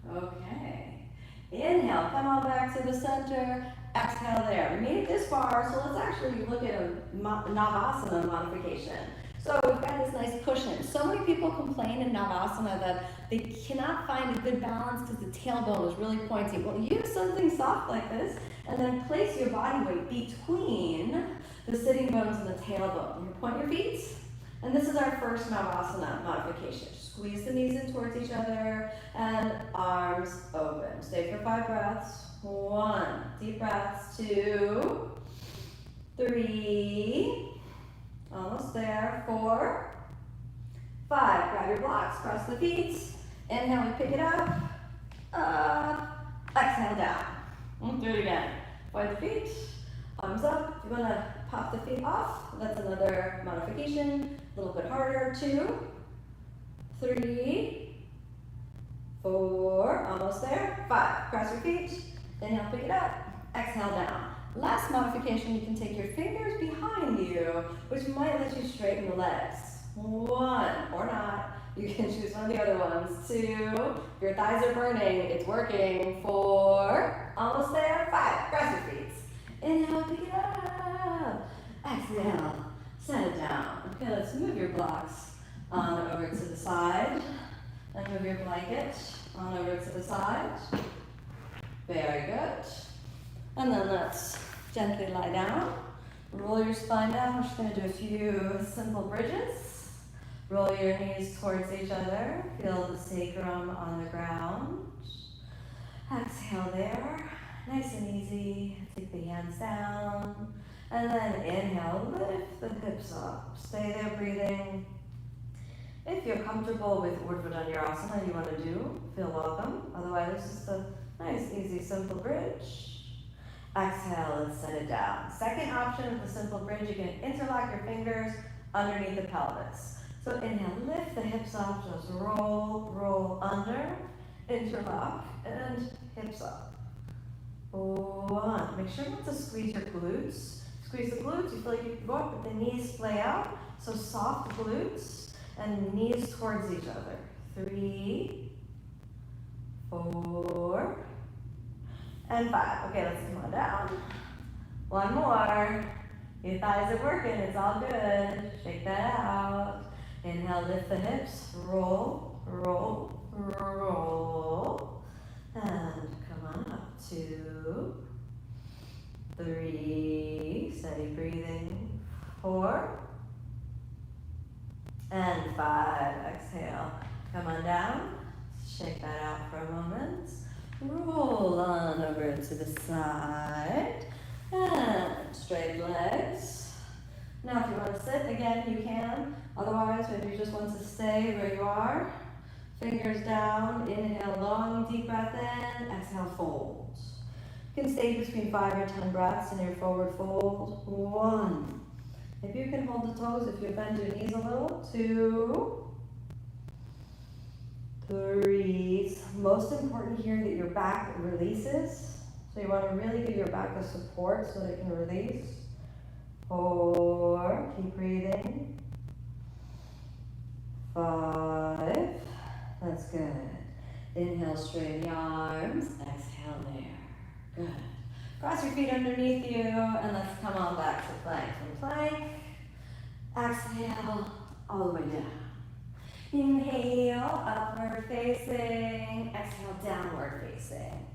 Okay. Inhale, come on back to the center. Exhale there. We made it this far, so let's actually look at a Navasana modification. So we've got this nice cushion. So many people complain in Navasana that they cannot find a good balance because the tailbone is really pointy. Well, use something soft like this and then place your body weight between the sitting bones and the tailbone. You point your feet, and this is our first Navasana modification. Squeeze the knees in towards each other and arms open. Stay for 5 breaths. 1, deep breaths. 2, 3, almost there. 4, 5, grab your blocks, cross the feet. Inhale, we pick it up. Exhale, down. Do it again. Point the feet, arms up. If you want to pop the feet off, that's another modification. A little bit harder. 2, 3, 4, almost there. 5, cross your feet. Inhale, pick it up. Exhale, down. Last modification, you can take your fingers behind you, which might let you straighten the legs. 1, or not. You can choose one of the other ones. 2, your thighs are burning, it's working. 4, almost there. 5, cross your feet. Inhale, pick it up. Exhale, set it down. Okay, let's move your blocks on over to the side. And move your blanket on over to the side. Very good. And then let's gently lie down. Roll your spine down. We're just going to do a few simple bridges. Roll your knees towards each other. Feel the sacrum on the ground. Exhale there. Nice and easy. Take the hands down. And then inhale, lift the hips up. Stay there breathing. If you're comfortable with Urdhva Dhanurasana you want to do, feel welcome. Otherwise, it's just a nice, easy, simple bridge. Exhale and set it down. Second option with the simple bridge, you can interlock your fingers underneath the pelvis. So inhale, lift the hips up, just roll, roll under, interlock, and hips up. 1. Make sure not to squeeze your glutes. Squeeze the glutes, you feel like you can go up, but the knees splay out. So soft glutes and knees towards each other. 3, 4, and 5. Okay, let's come on down. One more. Your thighs are working, it's all good. Shake that out. Inhale, lift the hips, roll, roll, roll. And come on up. 2, 3, steady breathing. 4, and 5. Exhale. Come on down. Shake that out for a moment. Roll on over to the side. And straight legs. Now if you want to sit again, you can. Otherwise, maybe you just want to stay where you are. Fingers down. Inhale, long, deep breath in. Exhale, fold. You can stay between 5 or 10 breaths in your forward fold. 1. If you can hold the toes, if you bend your knees a little. 2, 3. Most important here that your back releases. So you want to really give your back the support so that it can release. 4. Keep breathing. 5. That's good. Inhale, straighten the arms. Exhale there. Good. Cross your feet underneath you, and let's come on back to plank. From plank, exhale all the way down. Inhale, upward facing. Exhale, downward facing.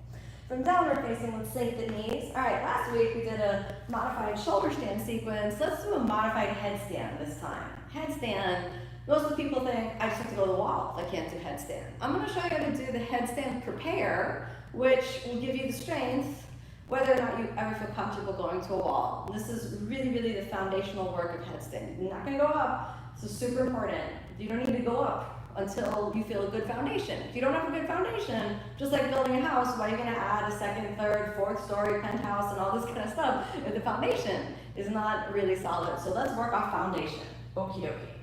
From downward facing, let's sink the knees. All right, last week we did a modified shoulder stand sequence. Let's do a modified headstand this time. Headstand, most of the people think, I just have to go to the wall if I can't do headstand. I'm gonna show you how to do the headstand prepare, which will give you the strength whether or not you ever feel comfortable going to a wall. This is really, really the foundational work of headstand. You're not gonna go up, this is super important. You don't need to go up until you feel a good foundation. If you don't have a good foundation, just like building a house, why are you gonna add a 2nd, 3rd, 4th story penthouse and all this kind of stuff if the foundation is not really solid? So let's work off foundation. Okie dokie.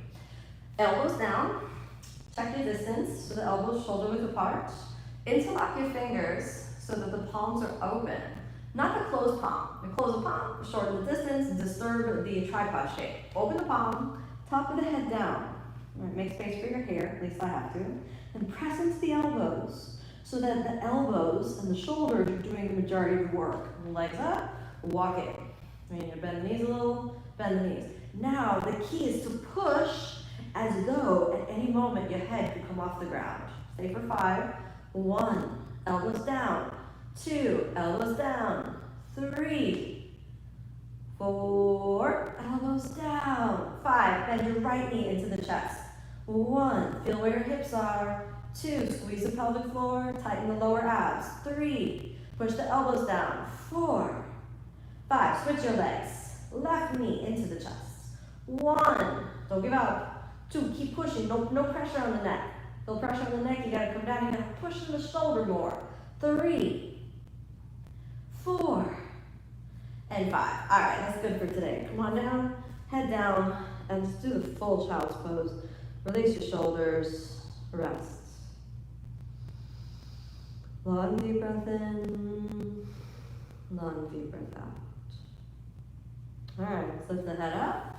Elbows down, check your distance so the elbows shoulder width apart. Interlock your fingers so that the palms are open, not the closed palm. You close the palm, shorten the distance, disturb the tripod shape. Open the palm, top of the head down. All right, make space for your hair, at least I have to. And press into the elbows so that the elbows and the shoulders are doing the majority of the work. Legs up, walk it. Right, you bend the knees a little, bend the knees. Now the key is to push as though at any moment your head could come off the ground. Stay for 5. 1, elbows down. 2, elbows down. 3, 4, elbows down. 5, bend your right knee into the chest. 1, feel where your hips are. 2, squeeze the pelvic floor, tighten the lower abs. 3, push the elbows down. 4, 5, switch your legs. Left knee into the chest. 1, don't give up. 2, keep pushing, no pressure on the neck. Feel pressure on the neck, you gotta come down, you gotta push in the shoulder more. 3, 4, and 5. All right, that's good for today. Come on down, head down, and just do the full child's pose. Release your shoulders, rest. Long deep breath in, long deep breath out. All right, let's lift the head up.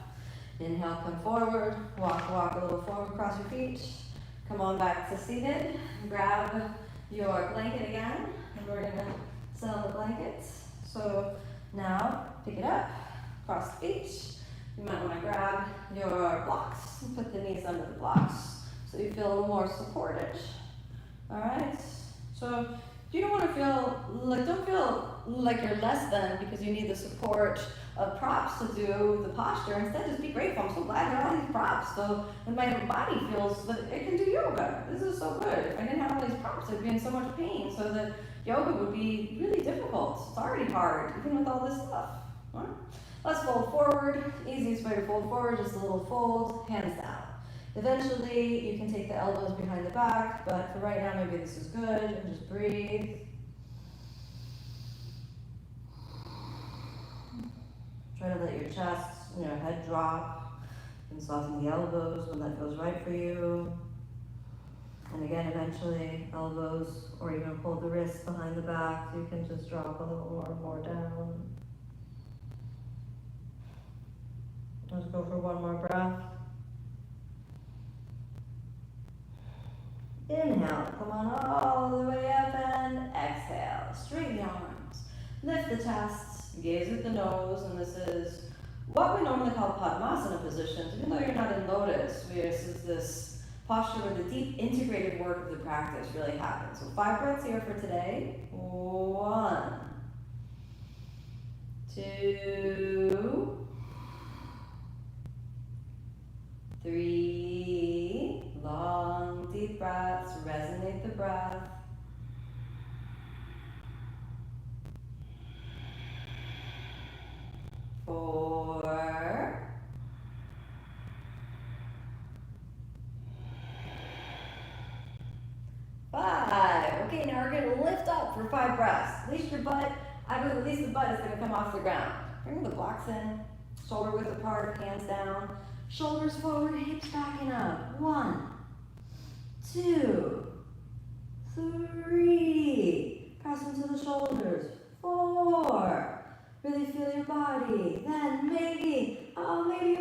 Inhale, come forward, walk a little forward, cross your feet. Come on back to seated. Grab your blanket again, and we're gonna sit on the blanket. So now, pick it up, cross the feet. You might wanna grab your blocks and put the knees under the blocks so you feel a little more supported. All right? So you don't wanna don't feel like you're less than because you need the support of props to do the posture. Instead, just be grateful. I'm so glad there are all these props. So when my body feels that it can do yoga. This is so good. If I didn't have all these props, I'd be in so much pain. So that yoga would be really difficult. It's already hard, even with all this stuff. All right? Let's fold forward. Easiest way to fold forward, just a little fold, hands down. Eventually, you can take the elbows behind the back, but for right now, maybe this is good. And just breathe. Try to let your chest, your head drop, and soften the elbows when that feels right for you. And again, eventually, elbows, or even hold the wrists behind the back, so you can just drop a little more and more down. Let's go for one more breath. Inhale, come on all the way up, and exhale. Straighten the arms, lift the chest, gaze at the nose, and this is what we normally call Padmasana positions. Even though you're not in lotus, this is this posture where the deep integrated work of the practice really happens. So 5 breaths here for today. 1, 2, 3. Long, deep breaths. Resonate the breath. 4. 5. Okay, now we're going to lift up for 5 breaths. Leash your butt. I believe at least the butt is going to come off the ground. Bring the blocks in. Shoulder width apart, hands down. Shoulders forward, hips backing up. 1, 2, 3. Press into the shoulders. 4. Really feel your body. Then maybe a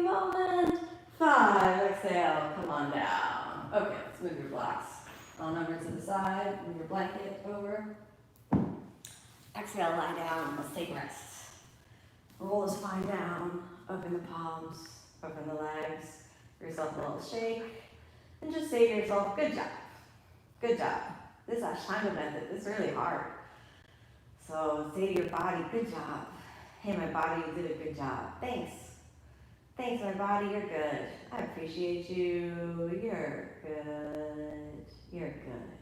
moment. 5. Exhale, come on down. Okay, let's move your blocks on over to the side. Move your blanket over. Exhale, lie down. Let's take rest. Roll the spine down. Open the palms. Open the legs. Give yourself a little shake. And just say to yourself, good job. Good job. This Ashtanga method is really hard. So say to your body, good job. Hey, my body, you did a good job. Thanks. Thanks, my body, you're good. I appreciate you. You're good. You're good.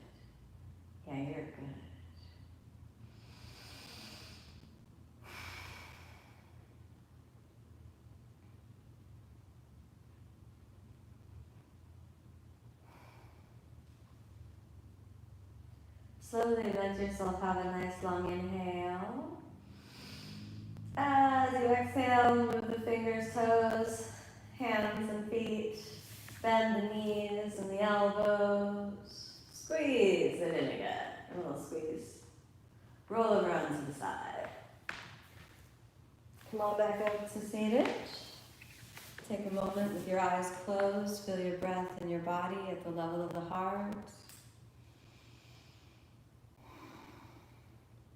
Yeah, you're good. Slowly let yourself have a nice long inhale. As you exhale, move the fingers, toes, hands and feet. Bend the knees and the elbows. Squeeze it in again. A little squeeze. Roll over onto the side. Come on back up to seated. Take a moment with your eyes closed. Feel your breath in your body at the level of the heart.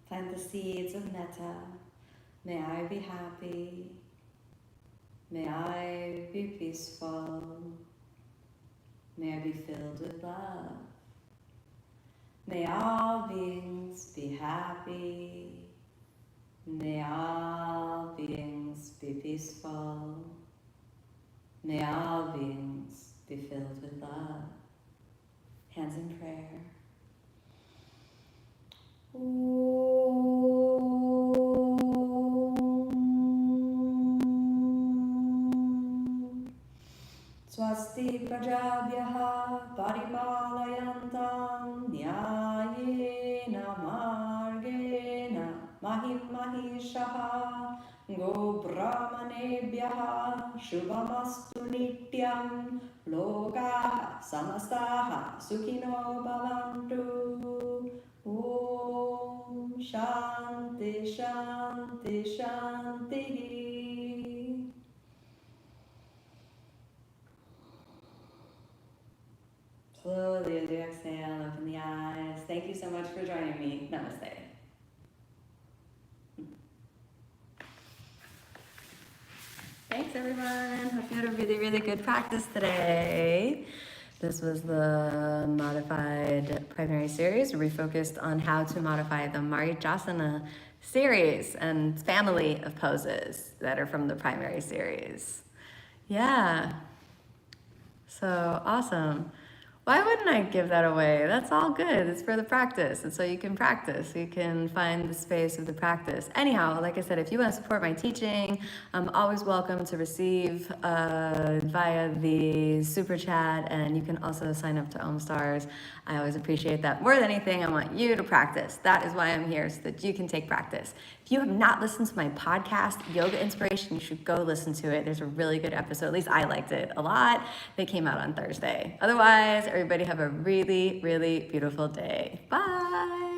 Plant the seeds of metta. May I be happy. May I be peaceful. May I be filled with love. May all beings be happy. May all beings be peaceful. May all beings be filled with love. Hands in prayer. Swasti prajabhyaha paripalayantam nyayena margena mahimahishaha go brahmanebhyaha shubhamastu nityam lokaha samastaha sukhino bhavantu. Om Shanti Shanti Shanti. Slowly as you exhale, open the eyes. Thank you so much for joining me. Namaste. Thanks everyone. Hope you had a really, really good practice today. This was the modified primary series where we focused on how to modify the Marichasana series and family of poses that are from the primary series. Yeah. So awesome. Why wouldn't I give that away? That's all good. It's for the practice. And so you can practice. You can find the space of the practice. Anyhow, like I said, if you want to support my teaching, I'm always welcome to receive via the super chat. And you can also sign up to OmStars. I always appreciate that. More than anything, I want you to practice. That is why I'm here, so that you can take practice. If you have not listened to my podcast, Yoga Inspiration, you should go listen to it. There's a really good episode. At least I liked it a lot. They came out on Thursday. Otherwise, everybody have a really, really beautiful day. Bye.